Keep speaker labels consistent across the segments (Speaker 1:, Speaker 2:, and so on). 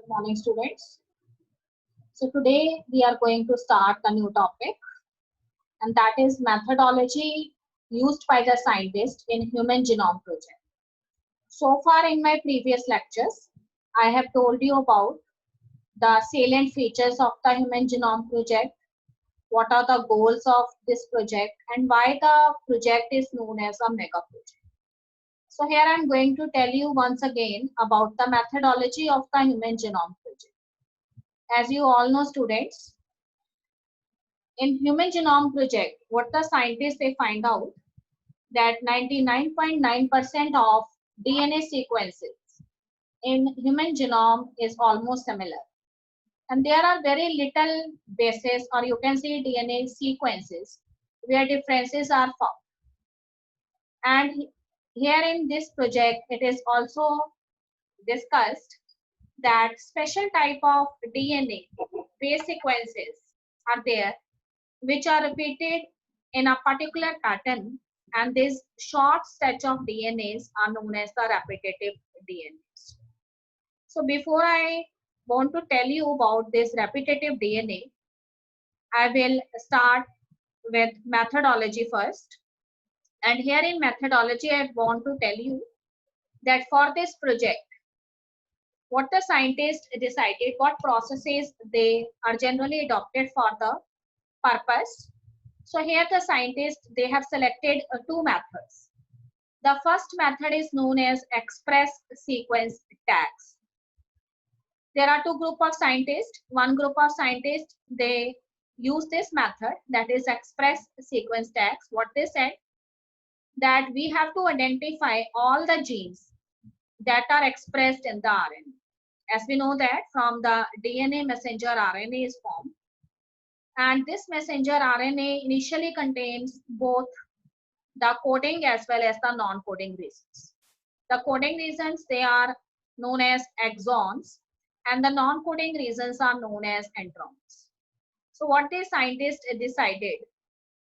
Speaker 1: Morning, students. So today we are going to start a new topic, and that is methodology used by the scientist in Human Genome Project. So far in my previous lectures, I have told you about the salient features of the Human Genome Project, what are the goals of this project, and why the project is known as a mega project. So here I am going to tell you once again about the methodology of the Human Genome Project. As you all know, students, in Human Genome Project, what the scientists they find out that 99.9% of DNA sequences in human genome is almost similar, and there are very little bases, or you can say DNA sequences, where differences are found. And here in this project, it is also discussed that special type of DNA base sequences are there which are repeated in a particular pattern, and these short stretch of DNAs are known as the repetitive DNAs. So before I want to tell you about this repetitive DNA, I will start with methodology first. And here in methodology, I want to tell you that for this project, what the scientists decided, what processes they are generally adopted for the purpose. So here the scientists, they have selected two methods. The first method is known as express sequence tags. There are two groups of scientists. One group of scientists, they use this method, that is express sequence tags. What they said, that we have to identify all the genes that are expressed in the RNA. As we know that from the DNA messenger RNA is formed, and this messenger RNA initially contains both the coding as well as the non-coding regions. The coding regions, they are known as exons, and the non-coding regions are known as introns. So what the scientists decided,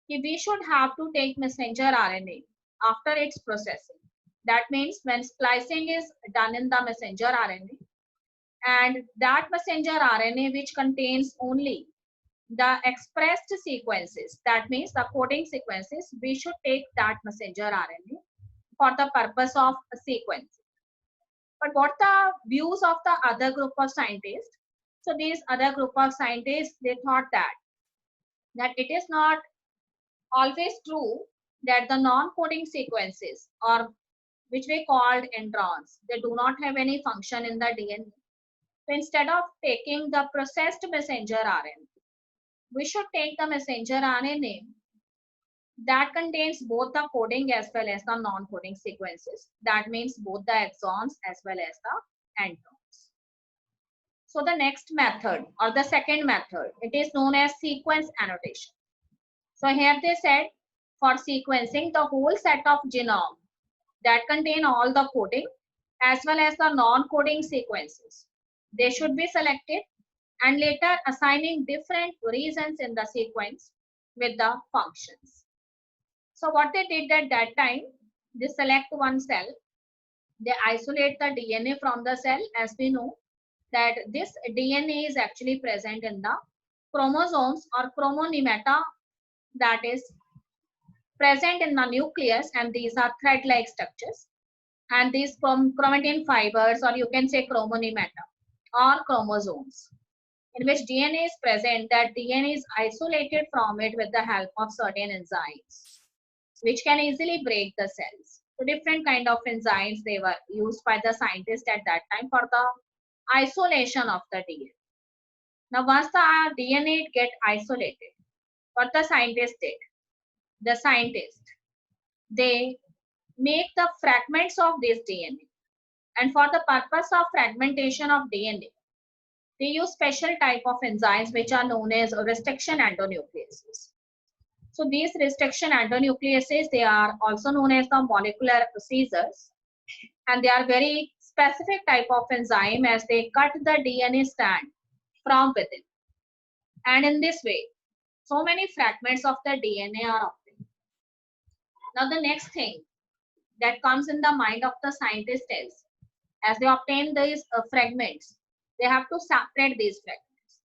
Speaker 1: we should have to take messenger RNA after its processing. That means when splicing is done in the messenger RNA, and that messenger RNA which contains only the expressed sequences, that means the coding sequences, we should take that messenger RNA for the purpose of sequencing. But what the views of the other group of scientists? So these other group of scientists, they thought that it is not always true that the non-coding sequences, or which we called introns, they do not have any function in the DNA. So instead of taking the processed messenger RNA, we should take the messenger RNA that contains both the coding as well as the non-coding sequences. That means both the exons as well as the introns. So the next method, or the second method, it is known as sequence annotation. So here they said, for sequencing the whole set of genome that contain all the coding as well as the non-coding sequences, they should be selected, and later assigning different regions in the sequence with the functions. So what they did at that time, they select one cell, they isolate the DNA from the cell. As we know that this DNA is actually present in the chromosomes or chromonemata, that is present in the nucleus, and these are thread-like structures. And these chromatin fibers, or you can say chromonemata, or chromosomes, in which DNA is present, that DNA is isolated from it with the help of certain enzymes, which can easily break the cells. So different kind of enzymes, they were used by the scientists at that time for the isolation of the DNA. Now once the DNA get isolated, what the scientists did, the scientists, they make the fragments of this DNA, and for the purpose of fragmentation of DNA, they use special type of enzymes which are known as restriction endonucleases. So these restriction endonucleases, they are also known as the molecular scissors, and they are very specific type of enzyme as they cut the DNA strand from within. And in this way, so many fragments of the DNA are obtained. Now the next thing that comes in the mind of the scientist is, as they obtain these fragments, They have to separate these fragments.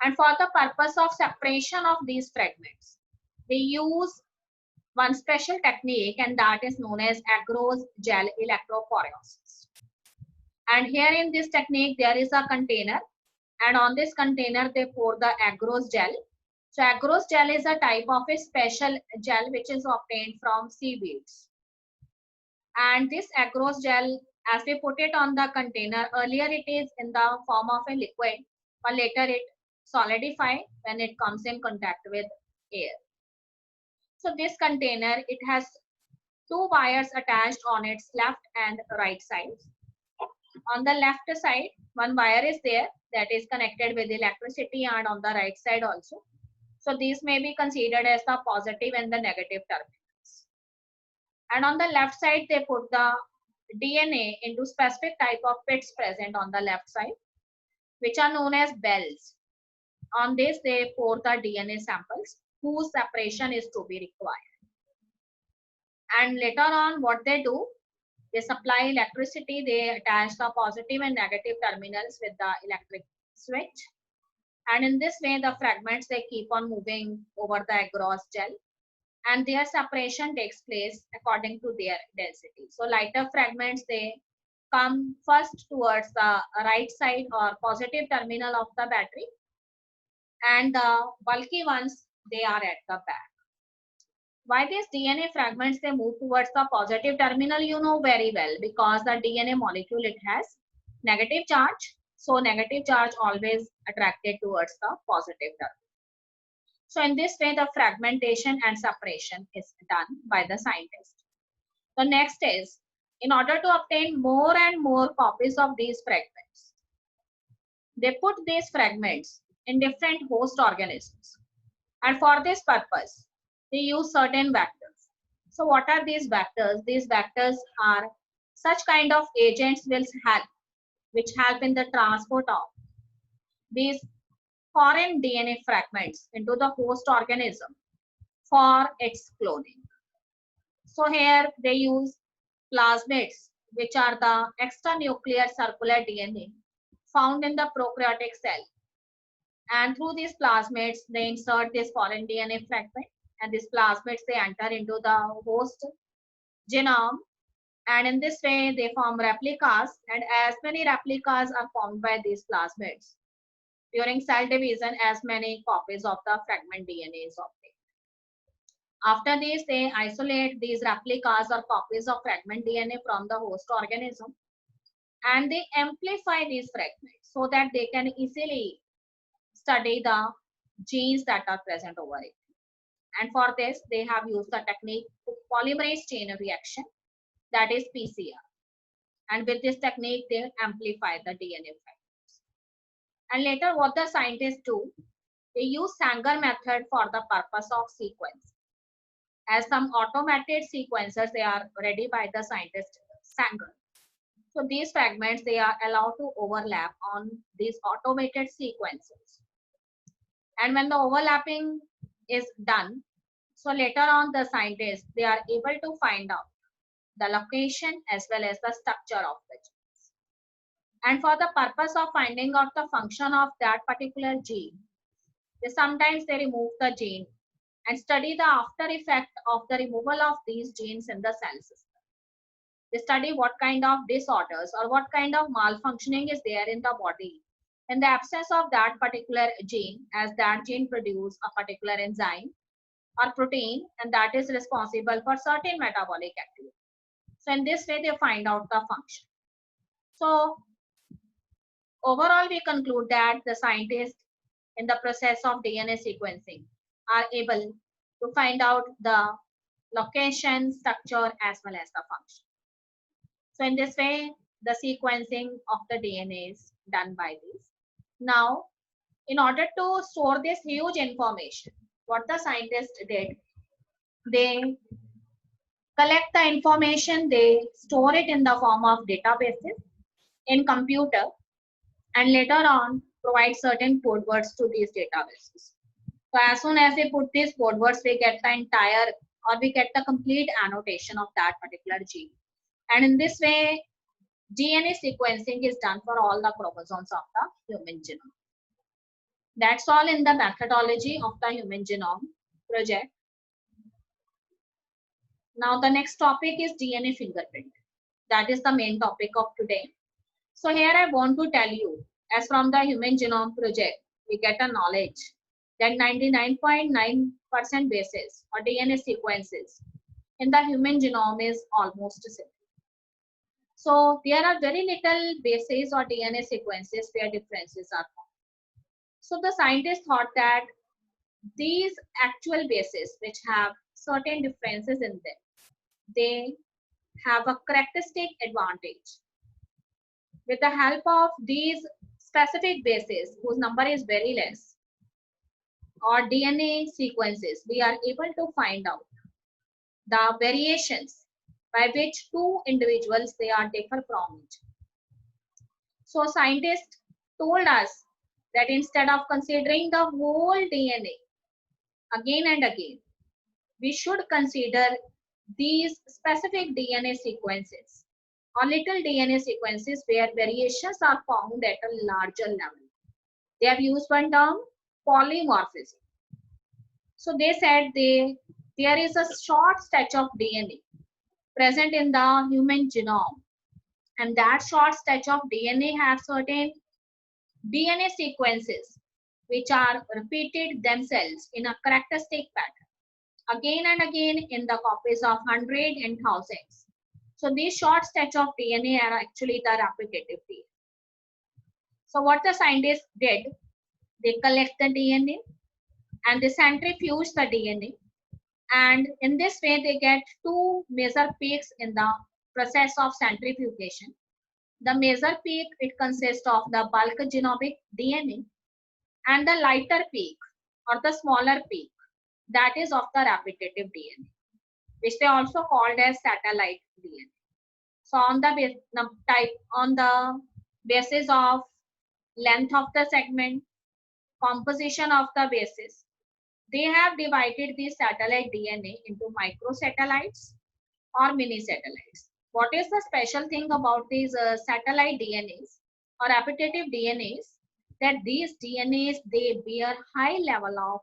Speaker 1: And for the purpose of separation of these fragments, they use one special technique, and that is known as agarose gel electrophoresis. And here in this technique, there is a container, and on this container, they pour the agarose gel. So agarose gel is a type of a special gel which is obtained from seaweeds. And this agarose gel, as we put it on the container, earlier it is in the form of a liquid, but later it solidifies when it comes in contact with air. So this container, it has two wires attached on its left and right sides. On the left side, one wire is there that is connected with electricity, and on the right side also. So these may be considered as the positive and the negative terminals. And on the left side, they put the DNA into specific type of pits present on the left side, which are known as bells. On this, they pour the DNA samples whose separation is to be required. And later on, what they do, they supply electricity, they attach the positive and negative terminals with the electric switch. And in this way, the fragments, they keep on moving over the agarose gel, and their separation takes place according to their density. So lighter fragments, they come first towards the right side or positive terminal of the battery, and the bulky ones, they are at the back. Why these DNA fragments, they move towards the positive terminal, you know very well, because the DNA molecule, it has negative charge. So negative charge always attracted towards the positive terminal. So in this way, the fragmentation and separation is done by the scientist. The next is, in order to obtain more and more copies of these fragments, they put these fragments in different host organisms. And for this purpose, they use certain vectors. So what are these vectors? These vectors are such kind of agents which help in the transport of these foreign DNA fragments into the host organism for its cloning. So here they use plasmids, which are the extranuclear circular DNA found in the prokaryotic cell. And through these plasmids, they insert this foreign DNA fragment, and these plasmids, they enter into the host genome, and in this way they form replicas, and as many replicas are formed by these plasmids, during cell division, as many copies of the fragment DNA is obtained. After this, they isolate these replicas or copies of fragment DNA from the host organism, and they amplify these fragments so that they can easily study the genes that are present over it. And for this, they have used the technique of polymerase chain reaction, that is PCR. And with this technique, they amplify the DNA fragments. And later, what the scientists do, they use Sanger method for the purpose of sequence. As some automated sequencers, they are ready by the scientist Sanger. So these fragments, they are allowed to overlap on these automated sequences. And when the overlapping is done, so later on the scientists, they are able to find out the location as well as the structure of the genes. And for the purpose of finding out the function of that particular gene, sometimes they remove the gene and study the after effect of the removal of these genes in the cell system. They study what kind of disorders or what kind of malfunctioning is there in the body in the absence of that particular gene, as that gene produces a particular enzyme or protein, and that is responsible for certain metabolic activity. So in this way, they find out the function. So overall, we conclude that the scientists in the process of DNA sequencing are able to find out the location, structure, as well as the function. So in this way, the sequencing of the DNA is done by these. Now, in order to store this huge information, what the scientists did, they collect the information, they store it in the form of databases in computer, and later on provide certain code words to these databases. So as soon as they put these code words, we get the entire, or we get the complete annotation of that particular gene. And in this way, DNA sequencing is done for all the chromosomes of the human genome. That's all in the methodology of the Human Genome Project. Now the next topic is DNA fingerprint. That is the main topic of today. So here I want to tell you, as from the Human Genome Project, we get a knowledge that 99.9% basis or DNA sequences in the human genome is almost similar. So there are very little bases or DNA sequences where differences are found. So the scientists thought that these actual bases which have certain differences in them, they have a characteristic advantage. With the help of these specific bases whose number is very less or DNA sequences, we are able to find out the variations by which two individuals they are differ from each. So scientists told us that instead of considering the whole DNA again and again, we should consider these specific DNA sequences or little DNA sequences where variations are found at a larger level. They have used one term, polymorphism. So they said there is a short stretch of DNA present in the human genome, and that short stretch of DNA has certain DNA sequences which are repeated themselves in a characteristic pattern again and again in the copies of hundreds and thousands. So these short stretch of DNA are actually the repetitive DNA. So what the scientists did, they collect the DNA and they centrifuge the DNA, and in this way they get two major peaks in the process of centrifugation. The major peak, it consists of the bulk genomic DNA, and the lighter peak or the smaller peak, that is of the repetitive DNA, which they also called as satellite DNA. So on the basis of length of the segment, composition of the bases, they have divided the satellite DNA into microsatellites or mini satellites. What is the special thing about these satellite DNAs or repetitive DNAs? That these DNAs, they bear high level of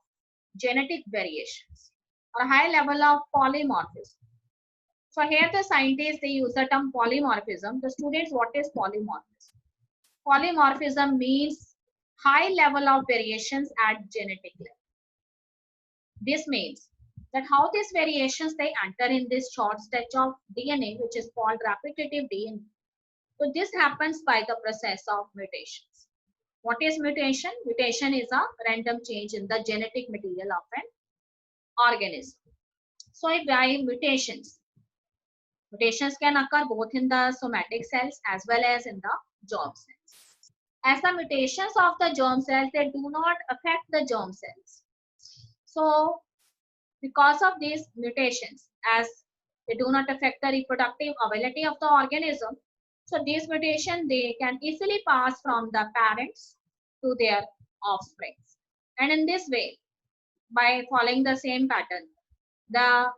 Speaker 1: genetic variations or high level of polymorphism. So here the scientists, they use the term polymorphism. The students, what is polymorphism? Polymorphism means high level of variations at genetic level. This means that how these variations they enter in this short stretch of DNA, which is called repetitive DNA. So this happens by the process of mutations. What is mutation? Mutation is a random change in the genetic material of an organism. So by mutations can occur both in the somatic cells as well as in the germ cells. As the mutations of the germ cells, they do not affect the germ cells. So because of these mutations, as they do not affect the reproductive ability of the organism, so these mutations, they can easily pass from the parents to their offspring. And in this way, by following the same pattern, the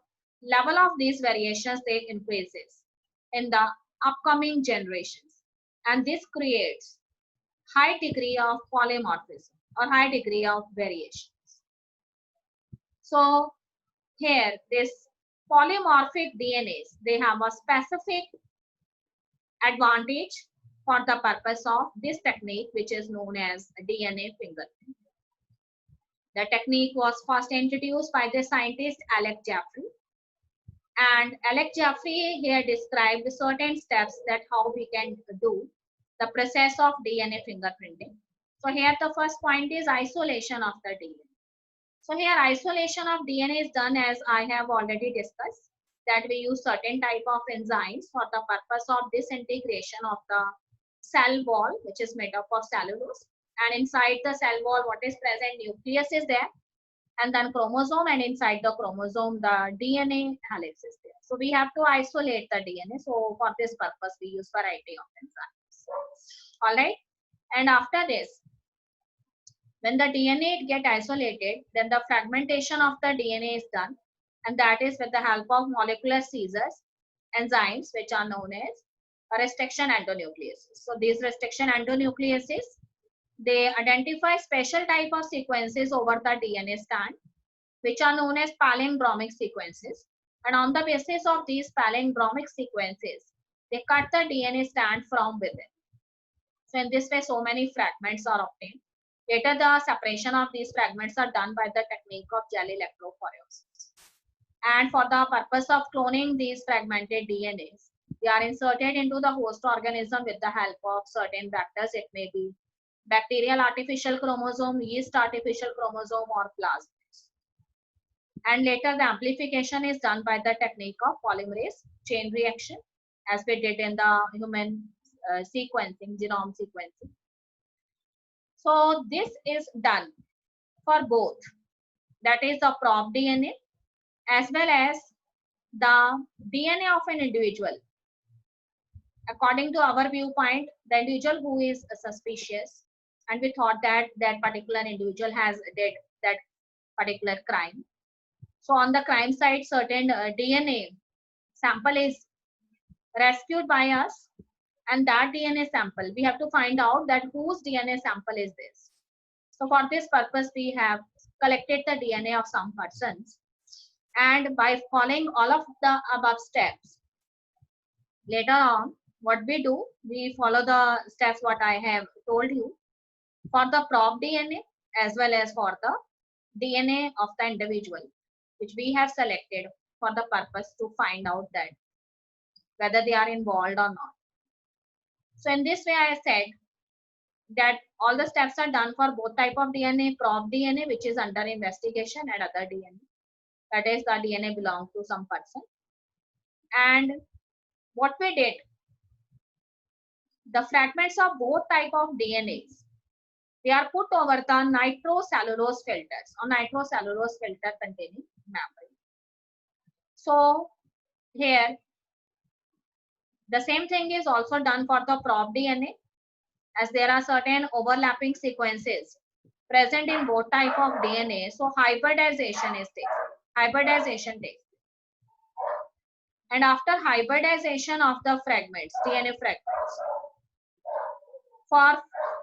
Speaker 1: level of these variations, they increases in the upcoming generations. And this creates high degree of polymorphism or high degree of variations. So here, this polymorphic DNAs, they have a specific advantage for the purpose of this technique, which is known as DNA fingerprint. The technique was first introduced by the scientist Alec Jeffrey. And Alec Jeffrey here described certain steps that how we can do the process of DNA fingerprinting. So here the first point is isolation of the DNA. So here isolation of DNA is done as I have already discussed, that we use certain type of enzymes for the purpose of disintegration of the cell wall, which is made up of cellulose. And inside the cell wall, what is present? Nucleus is there, and then chromosome, and inside the chromosome, the DNA helix is there. So we have to isolate the DNA. So for this purpose, we use variety of enzymes. All right. And after this, when the DNA get isolated, then the fragmentation of the DNA is done, and that is with the help of molecular scissors, enzymes which are known as restriction endonucleases. So these restriction endonucleases, they identify special type of sequences over the DNA strand, which are known as palindromic sequences. And on the basis of these palindromic sequences, they cut the DNA strand from within. So in this way, so many fragments are obtained. Later, the separation of these fragments are done by the technique of gel electrophoresis. And for the purpose of cloning these fragmented DNAs, they are inserted into the host organism with the help of certain vectors. It may be bacterial artificial chromosome, yeast artificial chromosome, or plasmids. And later the amplification is done by the technique of polymerase chain reaction, as we did in the human sequencing, genome sequencing. So this is done for both, that is the prop DNA as well as the DNA of an individual. According to our viewpoint, the individual who is suspicious and we thought that that particular individual has did that particular crime. So on the crime site, certain DNA sample is rescued by us, and that DNA sample, we have to find out that whose DNA sample is this. So for this purpose, we have collected the DNA of some persons, and by following all of the above steps, later on, what we do, we follow the steps what I have told you for the prop DNA as well as for the DNA of the individual, which we have selected for the purpose to find out that whether they are involved or not. So in this way, I said that all the steps are done for both type of DNA, prop DNA, which is under investigation, and other DNA, that is the DNA belongs to some person. And what we did, the fragments of both type of DNAs, they are put over the nitrocellulose filters or nitrocellulose filter containing membrane. So here, the same thing is also done for the prop DNA, as there are certain overlapping sequences present in both type of DNA. So hybridization is taken. Hybridization takes. And after hybridization of the fragments, DNA fragments, for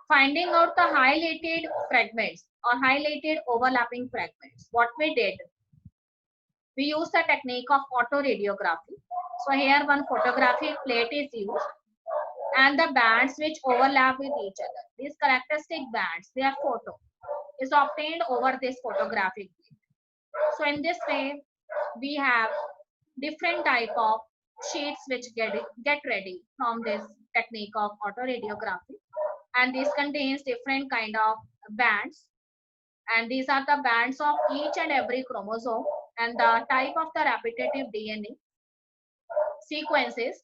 Speaker 1: finding out the highlighted fragments or highlighted overlapping fragments, what we did, we use the technique of autoradiography. So here one photographic plate is used, and the bands which overlap with each other, these characteristic bands, their photo is obtained over this photographic plate. So in this way, we have different type of sheets which get ready from this technique of autoradiography, and this contains different kind of bands, and these are the bands of each and every chromosome and the type of the repetitive DNA sequences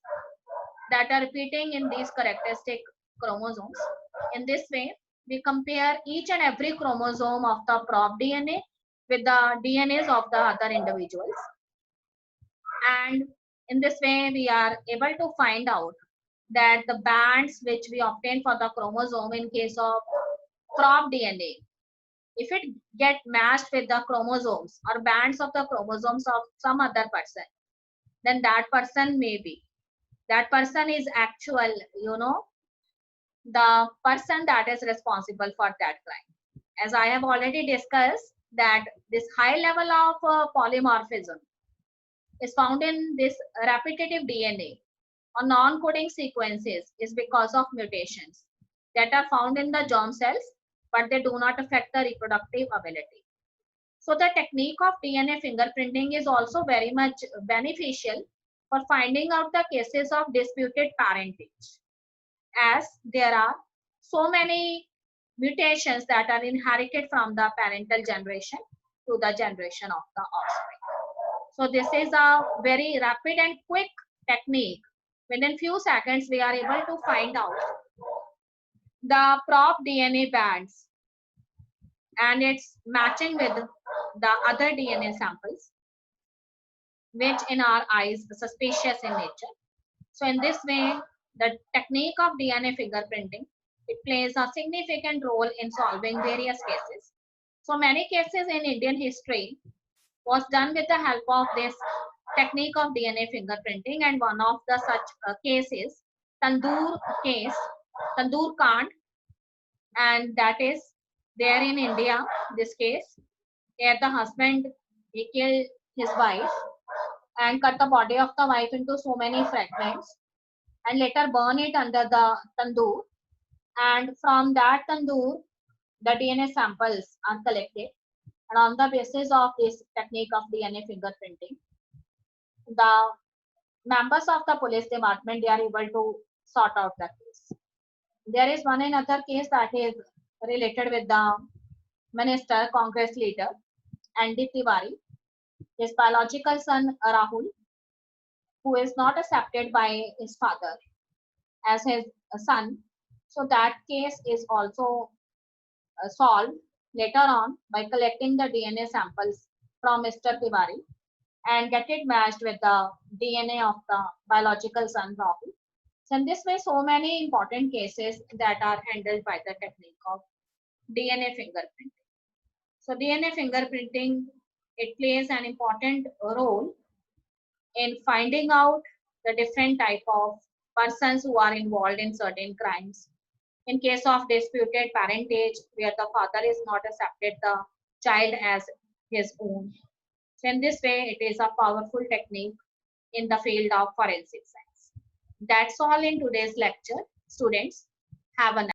Speaker 1: that are repeating in these characteristic chromosomes. In this way, we compare each and every chromosome of the prop DNA with the DNAs of the other individuals. And in this way, we are able to find out that the bands which we obtain for the chromosome in case of prop DNA, if it get matched with the chromosomes or bands of the chromosomes of some other person, then that person may be, that person is actual, the person that is responsible for that crime. As I have already discussed, that this high level of polymorphism is found in this repetitive DNA or non-coding sequences is because of mutations that are found in the germ cells, but they do not affect the reproductive ability. So the technique of DNA fingerprinting is also very much beneficial for finding out the cases of disputed parentage, as there are so many mutations that are inherited from the parental generation to the generation of the offspring. So this is a very rapid and quick technique. Within few seconds, we are able to find out the prop DNA bands and it's matching with the other DNA samples, which in our eyes are suspicious in nature. So in this way, the technique of DNA fingerprinting, it plays a significant role in solving various cases. So many cases in Indian history was done with the help of this technique of DNA fingerprinting, and one of the such cases Tandoor case, Tandoor Kand, and that is there in India. This case, where the husband he killed his wife and cut the body of the wife into so many fragments and later burn it under the tandoor. And from that tandoor, the DNA samples are collected. And on the basis of this technique of DNA fingerprinting, the members of the police department they are able to sort out the case. There is one another case that is related with the minister, Congress leader, Andy Tiwari. His biological son Rahul, who is not accepted by his father as his son. So that case is also solved later on by collecting the DNA samples from Mr. Tiwari and get it matched with the DNA of the biological son Rahul. So in this way, so many important cases that are handled by the technique of DNA fingerprinting. So DNA fingerprinting, it plays an important role in finding out the different type of persons who are involved in certain crimes. In case of disputed parentage, where the father is not accepted the child as his own. So in this way, it is a powerful technique in the field of forensic science. That's all in today's lecture. Students, have a nice